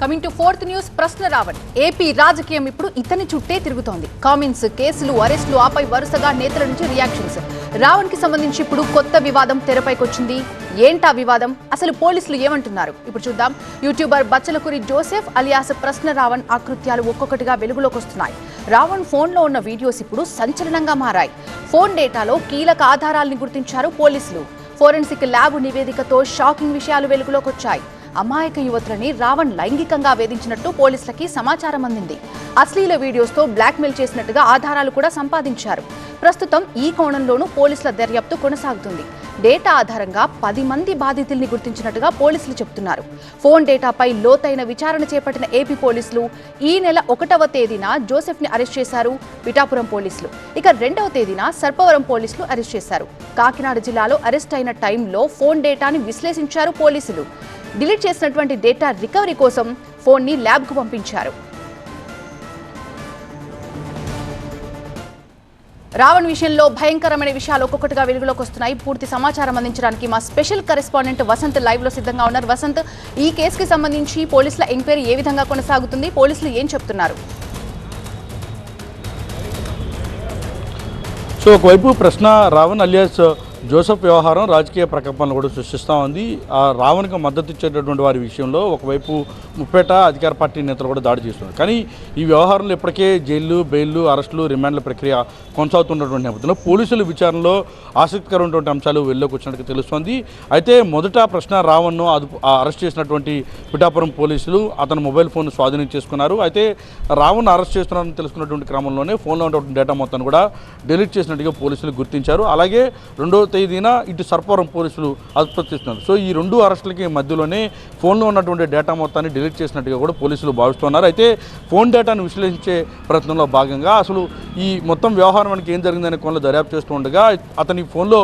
Coming to fourth news. ప్రశ్న Raavan AP రాజకీయం ఇప్పుడు ఇతని చుట్టే తిరుగుతోంది. కామెంట్స్, కేసులు, అరెస్టులు, ఆపై వరుసగా నేతల నుంచి రియాక్షన్స్. రావణ్ కి సంబంధించి ఇప్పుడు కొత్త వివాదం తెరపైకొచ్చింది. ఏంటా వివాదం? అసలు పోలీసులు ఏమంటున్నారు ఇప్పుడు చూద్దాం. యూట్యూబర్ బచ్చలకురి జోసెఫ్ అలియాస్ ప్రశ్న రావణ్ ఆకృత్యాలు ఒక్కొక్కటిగా వెలుగులోకి వస్తున్నాయి. రావణ్ ఫోన్లో ఉన్న వీడియోస్ ఇప్పుడు సంచలనంగా మారాయి. ఫోన్ డేటాలో కీలక ఆధారాల్ని గుర్తించారు పోలీసులు. ఫోరెన్సిక్ ల్యాబ్ నివేదికతో షాకింగ్ విషయాలు వెలుగులోకి వచ్చాయి. అమాయక యువతులని రావణ్ లైంగికంగా వేధించినట్టు పోలీసులకి సమాచారం అందింది. అశ్లీల వీడియోస్తో బ్లాక్మెయిల్ చేసినట్టుగా ఆధారాలు కూడా సంపాదించారు. ప్రస్తుతం ఈ కోణంలోనూ పోలీసుల దర్యాప్తు కొనసాగుతుంది. డేటా ఆధారంగా 10 మంది బాధితుల్ని గుర్తించినట్టుగా పోలీసులు చెబుతున్నారు. ఫోన్ డేటాపై లోతైన విచారణ చేపట్టిన ఏపీ పోలీసులు ఈ నెల 1వ తేదీన జోసెఫ్ని అరెస్ట్ చేశారు. పిఠాపురం పోలీసులు ఇక 2వ తేదీన సర్పవరం పోలీసులు అరెస్ట్ చేశారు. కాకినాడ జిల్లాలో అరెస్ట్ అయిన టైంలో ఫోన్ డేటాని విశ్లేషించారు పోలీసులు. డిలీట్ చేసినటువంటి డేటా రికవరీ కోసం ఫోన్ని ల్యాబ్కు పంపించారు. రావణ్ విషయంలో భయంకరమైన విషయాలు ఒక్కొక్కటిగా వెలుగులోకి వస్తున్నాయి. పూర్తి సమాచారం అందించడానికి మా స్పెషల్ కరెస్పాండెంట్ వసంత్ లైవ్ లో సిద్ధంగా ఉన్నారు. వసంత్, ఈ కేసుకి సంబంధించి పోలీసుల ఎంక్వైరీ ఏ విధంగా కొనసాగుతుంది? పోలీసులు ఏం చెప్తున్నారు? సో ఒకవైపు ప్రశ్న రావణ్ అలియాస్ జోసెఫ్ వ్యవహారం రాజకీయ ప్రకంపనలు కూడా సృష్టిస్తూ ఉంది. ఆ రావణ్కి మద్దతు ఇచ్చేటటువంటి వారి విషయంలో ఒకవైపు ముప్పేట అధికార పార్టీ నేతలు కూడా దాడి చేస్తున్నారు. కానీ ఈ వ్యవహారంలో ఇప్పటికే జైళ్లు, బెయిల్లు, అరెస్టులు, రిమాండ్ల ప్రక్రియ కొనసాగుతున్నటువంటి నేపథ్యంలో పోలీసుల విచారణలో ఆసక్తికరమైనటువంటి అంశాలు వెళ్ళలోకి వచ్చినట్టు తెలుస్తోంది. అయితే మొదట ప్రశ్న రావణ్ను అరెస్ట్ చేసినటువంటి పిఠాపురం పోలీసులు అతని మొబైల్ ఫోన్ స్వాధీనం చేసుకున్నారు. అయితే రావణ్ అరెస్ట్ చేస్తున్నారని తెలుసుకున్నటువంటి క్రమంలోనే ఫోన్లో ఉన్నటువంటి డేటా మొత్తాన్ని కూడా డిలీట్ చేసినట్టుగా పోలీసులు గుర్తించారు. అలాగే 2వ తేదీన ఇటు సర్పవరం పోలీసులు అదుపుస్తున్నారు. సో ఈ 2 అరెస్టులకి మధ్యలోనే ఫోన్లో ఉన్నటువంటి డేటా మొత్తాన్ని డిలీట్ చేసినట్టుగా కూడా పోలీసులు భావిస్తున్నారు. అయితే ఫోన్ డేటాను విశ్లేషించే ప్రయత్నంలో భాగంగా అసలు ఈ మొత్తం వ్యవహారానికి ఏం జరిగిందనే కోణంలో దర్యాప్తు చేస్తూ ఉండగా అతని ఫోన్లో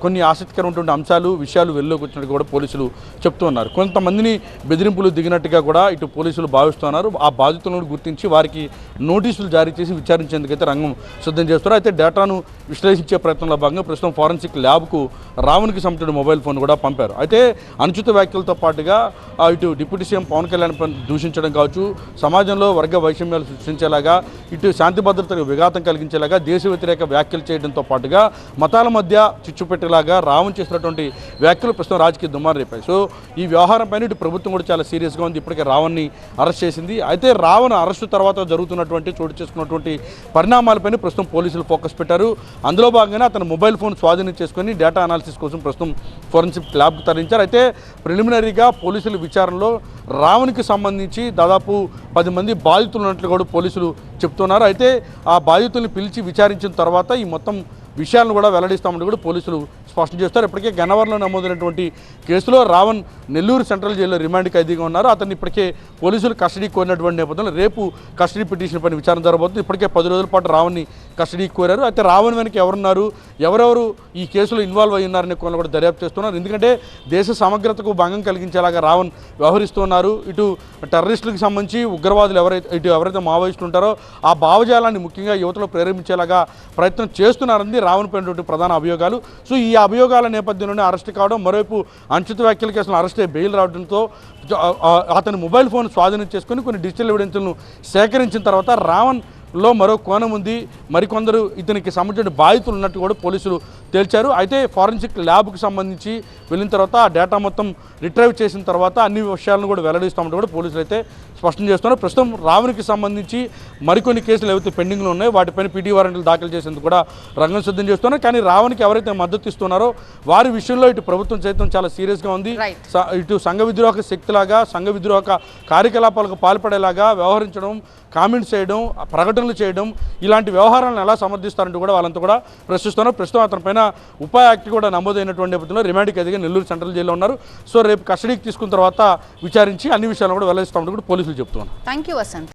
కొన్ని ఆసక్తికరమైనటువంటి అంశాలు, విషయాలు వెలుగులోకి వచ్చినట్టు కూడా పోలీసులు చెప్తున్నారు. కొంతమందిని బెదిరింపులు దిగినట్టుగా కూడా ఇటు పోలీసులు భావిస్తున్నారు. ఆ బాధితులను గుర్తించి వారికి నోటీసులు జారీ చేసి విచారించేందుకైతే రంగం సిద్ధం చేస్తున్నారు. అయితే డేటాను విశ్లేషించే ప్రయత్నంలో భాగంగా ప్రస్తుతం ఫోరెన్సిక్ ల్యాబ్కు రావణ్కి సంబంధించిన మొబైల్ ఫోన్ కూడా పంపారు. అయితే అనుచిత వ్యాఖ్యలతో పాటుగా ఇటు డిప్యూటీ సీఎం పవన్ కళ్యాణ్ దూషించడం కావచ్చు, సమాజంలో వర్గ వైషమ్యాలు సృష్టించేలాగా, ఇటు శాంతి భద్రతకు విఘాతం కలిగించేలాగా దేశ వ్యతిరేక వ్యాఖ్యలు చేయడంతో పాటుగా మతాల మధ్య చిచ్చుపెట్టేలాగా రావణ్ చేసినటువంటి వ్యాఖ్యలు ప్రస్తుతం రాజకీయ దుమారం రేపాయి. సో ఈ వ్యవహారం పైన ఇటు ప్రభుత్వం కూడా చాలా సీరియస్గా ఉంది. ఇప్పటికే రావణ్ని అరెస్ట్ చేసింది. అయితే రావణ్ అరెస్టు తర్వాత జరుగుతున్నటువంటి చోటు చేసుకున్నటువంటి పరిణామాలపైన ప్రస్తుతం పోలీసులు ఫోకస్ పెట్టారు. అందులో భాగంగానే అతను మొబైల్ ఫోన్ స్వాధీనం చేసుకుని డేటా అనాలిసిస్ కోసం ప్రస్తుతం ఫోరెన్సిక్ ల్యాబ్కు తరలించారు. అయితే ప్రిలిమినరీగా పోలీసుల విచారణలో రావణ్కి సంబంధించి దాదాపు 10 మంది బాధితులు ఉన్నట్లు కూడా పోలీసులు చెప్తున్నారు. అయితే ఆ బాధితుల్ని పిలిచి విచారించిన తర్వాత ఈ మొత్తం విషయాలను కూడా వెల్లడిస్తామని కూడా పోలీసులు స్పష్టం చేస్తారు. ఇప్పటికే గన్నవరంలో నమోదైనటువంటి కేసులో రావణ్ నెల్లూరు సెంట్రల్ జైల్లో రిమాండ్ ఖైదీగా ఉన్నారు. అతన్ని ఇప్పటికే పోలీసులు కస్టడీకి కోరినటువంటి నేపథ్యంలో రేపు కస్టడీ పిటిషన్ పైన విచారణ జరగబోతుంది. ఇప్పటికే 10 రోజుల పాటు రావణ్ని కస్టడీకి కోరారు. అయితే రావణ్ వెనక ఎవరున్నారు, ఎవరెవరు ఈ కేసులో ఇన్వాల్వ్ అయ్యి ఉన్నారనే కోణంలో కూడా దర్యాప్తు చేస్తున్నారు. ఎందుకంటే దేశ సమగ్రతకు భంగం కలిగించేలాగా రావణ్ వ్యవహరిస్తున్నారు. ఇటు టెర్రరిస్టులకు సంబంధించి ఉగ్రవాదులు ఎవరైతే మావోయిస్టులు ఉంటారో ఆ భావజాలాన్ని ముఖ్యంగా యువతలో ప్రేరేపించేలాగా ప్రయత్నం చేస్తున్నారని రావణ్ పైనటువంటి ప్రధాన అభియోగాలు. సో ఈ అభియోగాల నేపథ్యంలోనే అరెస్ట్ కావడం, మరోవైపు అనుచిత వ్యాఖ్యల కేసులో అరెస్ట్ అయ్యి బెయిల్ రావడంతో అతని మొబైల్ ఫోన్ స్వాధీనం చేసుకుని కొన్ని డిజిటల్ ఎవిడెన్స్లను సేకరించిన తర్వాత రావణ్లో మరో కోణం ఉంది, మరికొందరు ఇతనికి సంబంధించిన బాధితులు ఉన్నట్టు కూడా పోలీసులు తేల్చారు. అయితే ఫోరెన్సిక్ ల్యాబ్కి సంబంధించి వెళ్ళిన తర్వాత ఆ డేటా మొత్తం రిట్రైవ్ చేసిన తర్వాత అన్ని విషయాలను కూడా వెల్లడిస్తామంటూ కూడా పోలీసులు అయితే స్పష్టం చేస్తున్నారు. ప్రస్తుతం రావణ్కి సంబంధించి మరికొన్ని కేసులు ఏవైతే పెండింగ్లో ఉన్నాయో వాటిపైన పీటీ వారెంట్లు దాఖలు చేసేందుకు కూడా రంగం సిద్ధం చేస్తున్నారు. కానీ రావణ్కి ఎవరైతే మద్దతు ఇస్తున్నారో వారి విషయంలో ఇటు ప్రభుత్వం సైతం చాలా సీరియస్గా ఉంది. ఇటు సంఘ విద్రోహక శక్తిలాగా, సంఘ విద్రోహక కార్యకలాపాలకు పాల్పడేలాగా వ్యవహరించడం, కామెంట్స్ చేయడం, ప్రకటనలు చేయడం, ఇలాంటి వ్యవహారాలను ఎలా సమర్థిస్తారంటూ కూడా వాళ్ళంతా కూడా ప్రశ్నిస్తున్నారు. ప్రస్తుతం అతని పైన ఉపా యాక్ట్ కూడా నమోదైనటువంటి నేపథ్యంలో రిమాండ్ ఖైదీగా నెల్లూరు సెంట్రల్ జైల్లో ఉన్నారు. సో రేపు కస్టడీకి తీసుకున్న తర్వాత విచారించి అన్ని విషయాలను కూడా వెల్లడిస్తామని కూడా పోలీసులు చెప్తున్నారు. Thank you Vasant.